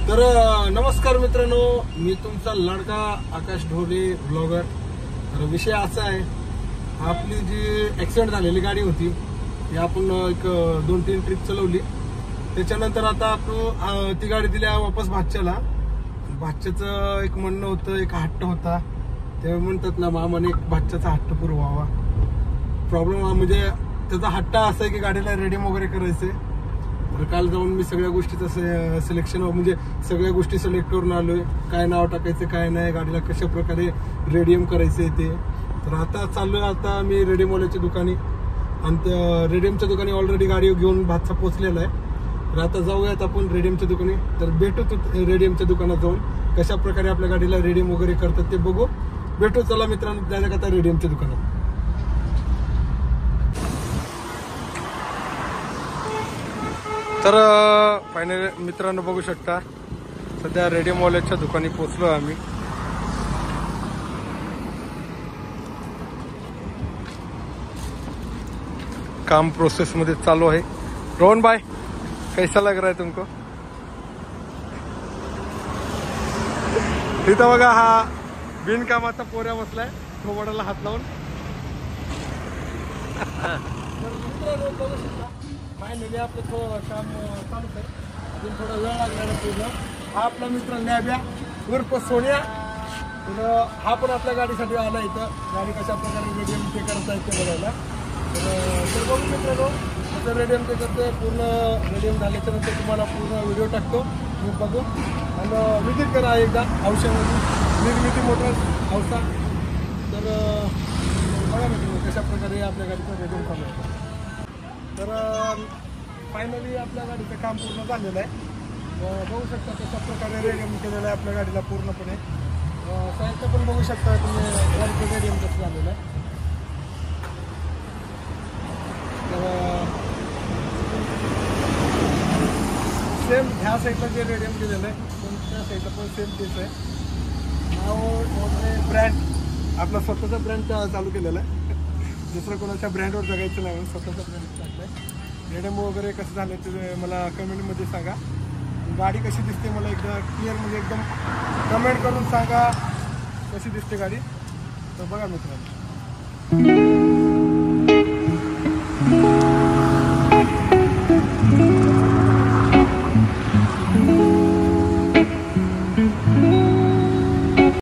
तर नमस्कार मित्रांनो, मी तुमचा लाडका आकाश ढोले ब्लॉगर। तर विषय असा आहे, आपली जी ऍक्सिडेंट झालेली गाडी होती ती आपण एक 2-3 ट्रिप चालवली। त्याच्यानंतर आता आपण ती गाडी दिली वापस भाच्याला। भाच्याचं एक म्हणणं होतं, एक हट्ट होता, ते म्हणतात ना मामाने एक भाच्याचा हट्ट पुरवावा। प्रॉब्लेम म्हणजे त्याचा हट्ट असा आहे की गाडीला रेडियम वगैरे करायचंय। तर काल जाऊन मी सगळ्या गोष्टीचं सिलेक्शन म्हणजे सगळ्या गोष्टी सिलेक्ट करून आलोय, काय नाव टाकायचं काय नाही, गाडीला कशा प्रकारे रेडियम करायचंय ते। तर आता चाललोय आता मी रेडियमवाल्याच्या दुकानी, आणि त्या रेडियमच्या दुकानी ऑलरेडी गाडी घेऊन भातचा पोचलेला आहे। तर आता जाऊयात आपण रेडियमच्या दुकानी। तर भेटू रेडियमच्या दुकानात जाऊन कशा प्रकारे आपल्या गाडीला रेडियम वगैरे करतात ते बघू। भेटू चला मित्रांनो डायरेक्ट आता रेडियमच्या दुकानात। तर फायनली मित्रांनो बघू शकता, सध्या रेडियमवाल्याच्या दुकानी पोहोचलो आम्ही। काम प्रोसेस मध्ये चालू आहे। रोहन भाई, कैसा लग रहा है तुमको? इथं बघा हा बिनकामाचा पोऱ्या बसलाय थोबाडाला हात लावून। फायनली आपलं थोडं काम चालूच आहे, अजून थोडा वेळ लागणार पूर्ण। हा आपला मित्र नॅब्या उर्फ सोनिया, तर हा पण आपल्या गाडीसाठी आला इथं, गाडी कशा प्रकारे रेडियम ते करता येते बघायला। तर बघू मित्रांनो, आता रेडियम ते करते, पूर्ण रेडियम झाल्याच्या नंतर तुम्हाला पूर्ण व्हिडिओ टाकतो, मी बघू। आणि विजिट करा एकदा औषधामध्ये, निर्मिती मोटर्स औसा। तर बघा मित्रांनो कशा प्रकारे आपल्या गाडीचं रेडियम चालू आहे। तर फायनली आपल्या गाडीचं काम पूर्ण झालेलं आहे। बघू शकता कशा प्रकारे रेडियम केलेलं आहे आपल्या गाडीला पूर्णपणे। साईडचं पण बघू शकता तुम्ही गाडीचं रेडियम कसं झालेलं आहे। तर सेम ह्या साईडला जे रेडियम केलेलं आहे त्या साईडला पण सेम तेच आहे। नाव ब्रँड आपला स्वतःचा ब्रँड चालू केलेला आहे, दुसरं कोणाच्या ब्रँडवर जगायचं नाही, स्वतःचा ब्रँड टाकलाय। रेडियम वगैरे कसं झालं ते मला कमेंटमध्ये सांगा। गाडी कशी दिसते मला एकदा क्लिअर म्हणजे एकदम कमेंट करून सांगा कशी दिसते गाडी। तर बघा मित्रांनो।